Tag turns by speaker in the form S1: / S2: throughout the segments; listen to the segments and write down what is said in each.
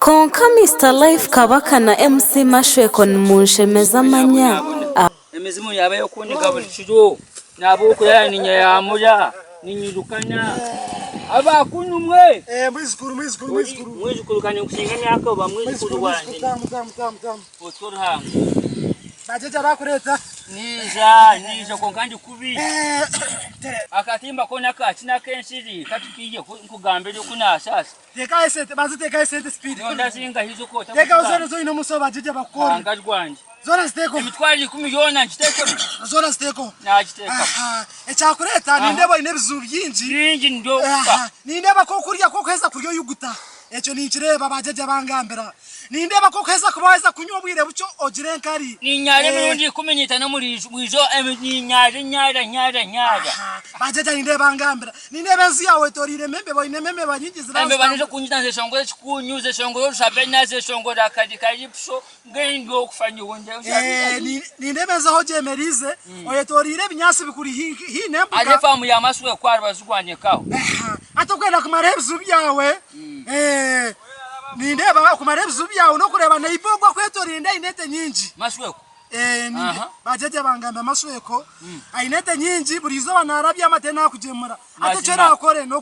S1: konka Mr Life Kabaka na MC Mashweko munshemeza amanya
S2: emizimu yabayo kuniga buli kiro nabo kuyaninya ya muya ninyirukana abakunumwe mwizikuru kane kusinga myaka ba mwizikuru wanje otoro hanga
S3: bajeje bakureta
S2: nija konkandi kubi akatimba kona kachina kenshiri katukiye kugambere kuna sasa
S3: teka esete baziteka esete speed
S2: nonda zinga hizo kota
S3: teka uzone zo ino muso bajeje bakora
S2: angati kwanje
S3: zona steko
S2: emitwali 10 yona njiteko
S3: zona steko
S2: najiteka
S3: echakureta nindebo ine bizu byinji
S2: ndo
S3: nindeba ko kurya ko kweza kuryo yuguta echo nichireba bajeje bangambera nindeba ko kweza kubaweza kunywa bwire bucyo ogirenkari
S2: ninyare birundi kumenyita na muri mwizo ninyare nyara
S3: bajeje nindeba ngambera nindeba nzi yawe torire membe boine membe banyigizira
S2: membe banije kunyitanze shongore chikunyuze shongore shabenaze shongore akadi pso ngendo kufanya wonde
S3: nindeba zo hojemerize oye torire binyasi bikuri hi nembuka
S2: ale famu ya maswe kwari bazugwanye kaho
S3: atokwenda kumarebzu byawe nindeba kumarebzu byawe no kureba na ibogwa kwetorinde inete nyinji
S2: masweko
S3: bajeje bangamba masweko ainete nyinji burizo banarabya amatena kugemura atacera akore no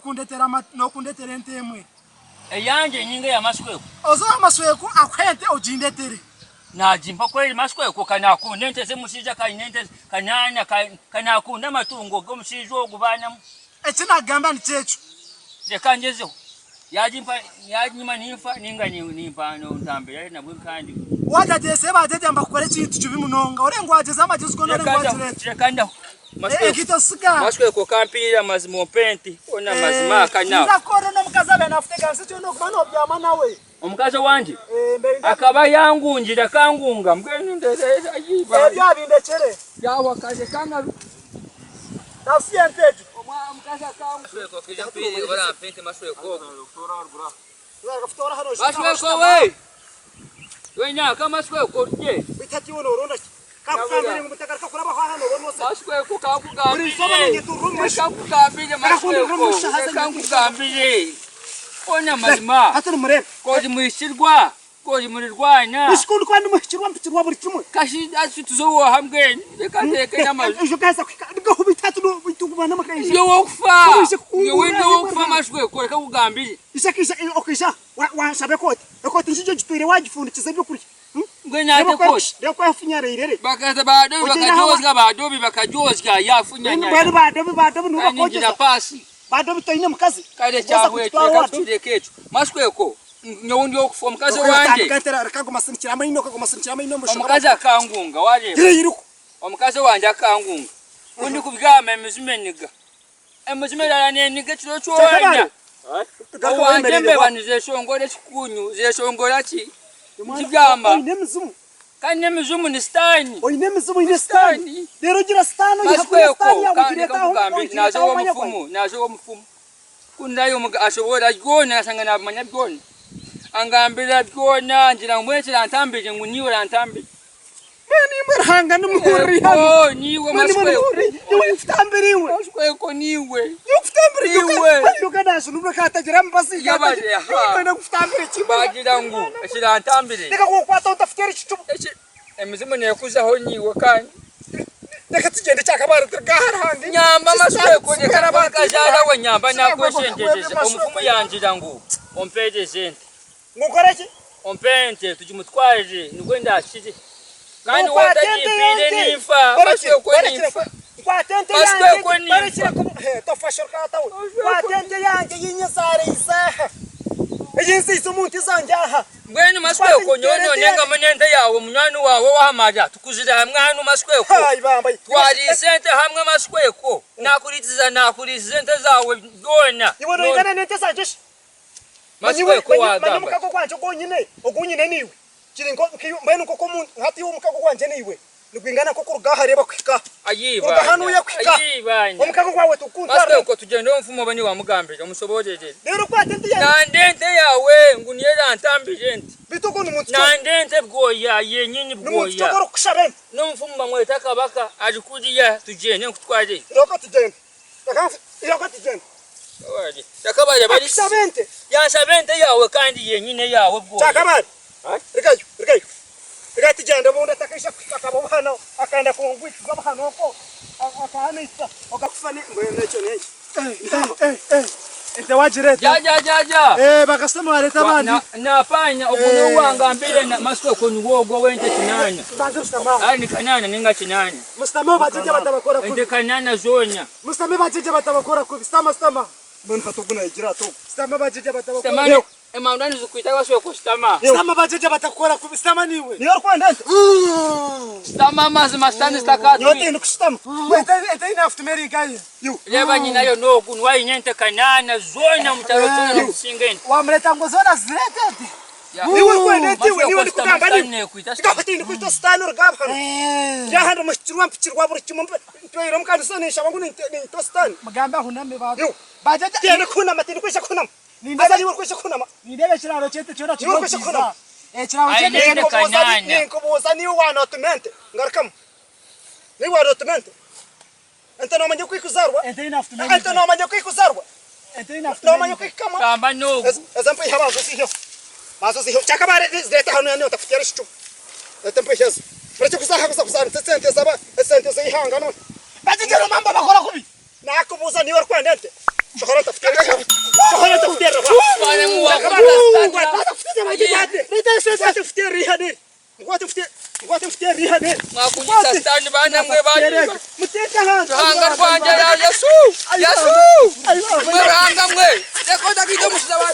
S3: kundetera entemwe
S2: eyanje nyinga ya masweko
S3: ozo masweko akwente ojindetere
S2: najimpa kweli masweko kana kunente ze musija kainente kananya kana kunda matungo go musija ogubana
S3: etina gamba ntecho
S2: yekanjezo yanyima nifa ninga nimpa no ntambe na bwinkandi
S3: watatese bajeje mbakore kintu cyubi munonga orengo wageze amajezo ko
S2: norengwagire kanda masweko kampira mazimo penti ona mazima kana
S3: ndakora no mukazabe nafite ganse cyo no kubano byama nawe
S2: omukazo wanje akaba yangunjira kangunga mbwenu ndeze ayiba
S3: ebya bindekere
S2: yawa kaje kana
S3: nasiyenteje
S2: mukaza kangu kija pili bara penti masweko masweko we nya kama masweko je
S3: bitati wono ronda kakufambire ngumutaka kuraba hano bonose
S2: masweko kakugambire masweko ona mazima
S3: aturi murebe
S2: koji mwishirwa koji murirwana
S3: biskundu kwandi muhikirwa buri kimwe
S2: kashi asutuzo hamwe rekateke namazi
S3: ujo kaza kwika bitatu no bitugubana makaje
S2: yo wokufa masweko reka kugambire
S3: isakisha okisha wasabe kote nshije gitwire wagifundikiza byo kuri
S2: ngwenyate kote
S3: reko yafunyare irere
S2: bakaza badobi bakajozga yafunyanya
S3: badobi
S2: nuko pasi
S3: badobi toine mukazi
S2: kale cyawe cyakatureke masweko nyawundi okufa mukazi wanje
S3: katera rakago masinikira amaino musho
S2: mukazi akangunga wareba
S3: yiruko
S2: omukazi wanje akangunga undi kubigama emizimeniga emizimera neniga kiro cyonya wanje mbebanize shongore chikunyu ze shongora ki kigamba kane mizumu ni stani
S3: oine mizumu ni stani rero gira stano
S2: nazo omufumu kundayo ashobora gona sangana abamanya byona angambira byona ngira mwetera ntambije nguniwe rantambe
S3: mani marhanga numuhuri hano
S2: niwe masweko
S3: niwe ufutambiriwe
S2: masweko niwe
S3: ufutambiriwe yukadasu nubwo katagira mbasi
S2: yabaje ha
S3: na kufutambira
S2: kibagira ngu ashira ntambire
S3: reka kukwata utafutere chitu
S2: emizimu nekuza ho niwe kandi
S3: reka tugende cyakabara turgahandi
S2: nyamba masweko reka jara we nyamba nakweshenjeje omufumu yanjira ngu ompeje sente
S3: ngukoreki
S2: ompente tujimutwaje nigwe ndashije kandi watajipire nifa masweko nifa
S3: masweko nifa tofashorka tawe watente yanjye yinyazare isaha yinsi umuntu izanjaha
S2: mbweni masweko nyono nenga manente yawe munywani wawe wahamaja tukuzira hamwe hano masweko twari sente hamwe masweko nakuriza sente zawe dona
S3: ibono ingana nente zanjeshi
S2: masweko wagamba
S3: mukako kwanje ogunyine niwe kiringo mbweni koko muntu hati umukako kwanje niwe nigwingana koko rugaha reba kwika
S2: ayiba
S3: ugahanuye kwika
S2: ayibanye
S3: umukako kwawe tukunza
S2: masweko tugende omfumo bani wamugambije umusobojeje
S3: rero kwatente yawe
S2: nandente yawe nguniera ntambije nti
S3: bituko numuntu
S2: nandente bwoya yenyinyi bwoya
S3: numuntu tokoro kushabe
S2: nomfumo bamweta kabaka ajikudiya tugende kutwaje
S3: roko tugende roko tugende
S2: Takabaya bari
S3: sabente
S2: yansabente yawe kandi yenyine yawe bwo
S3: Chakamari. Rikayo. Rikati janda bonda takisha akabo hano akanda kongwitsa zaba hano ko akahanisa okakufani ngwene cyo nechi. Ente wajireta.
S2: Ja.
S3: Bakasema waleta bandi.
S2: Nafanya obuno wanga mbele na masoko nyugo wente kinanya.
S3: Bantu stama.
S2: Ani kanana ninga kinanya.
S3: Mustama bajeje batabakora ku.
S2: Ende kanana zonya.
S3: Mustama bajeje batabakora ku. Stama. Mbona patuguna ijira to. Stama bajeje batabakora.
S2: Stamani emaundani zukuita wasoko stama.
S3: Stama bajeje batakora ku. Stama niwe. Niyo kwenda.
S2: Stama mazi mastani stakatu.
S3: Yote ndikushitama. Ete ina aftumeri kai.
S2: Leba nyina yo no kunwa inyente kanana zonya mutarotonya no kusingeni.
S3: Wamleta ngozona zilete. Niwe kwenda tiwe niwe ndikugamba ni. Ngapati ndikuita stanor gabha. Jahanda mashirwa mpirwa buri kimombe. Twaira mukandisoni shabangu ni to stan. Magamba huname ba. Bajaja tena kuna matini kwisha kuna. Asa niwe kwisha kuna. Nidebe chiraro chete chora chiro kwisha kuna. Chiraro chete nikubuza ni wana otumente. Ngarkam. Ni wana otumente. Anta no manyo kwikuzarwa. Anta no manyo kwikuzarwa. No manyo kwikama.
S2: Kamba no.
S3: Azampa ihabazo siyo. Maso siyo. Chakamari zeta hanu yani otafutia rishu. Atampa ihazo. Pracho kusaha kusana tsente saba. Tsente sihanga no. Bajijero mambo bakora kubi. Nakubuza ni worko ndente. Chokora tafutia. Chokora tafutia.
S2: Bana muwa.
S3: Tafutia majibade. Nita tafutia rihani. Ngwate futia rihani.
S2: Makunyisa stand bana mwe bana.
S3: Muteka hanga.
S2: Hanga kwanja ya Yesu. Maranga mwe. Dekota kidomo sawa.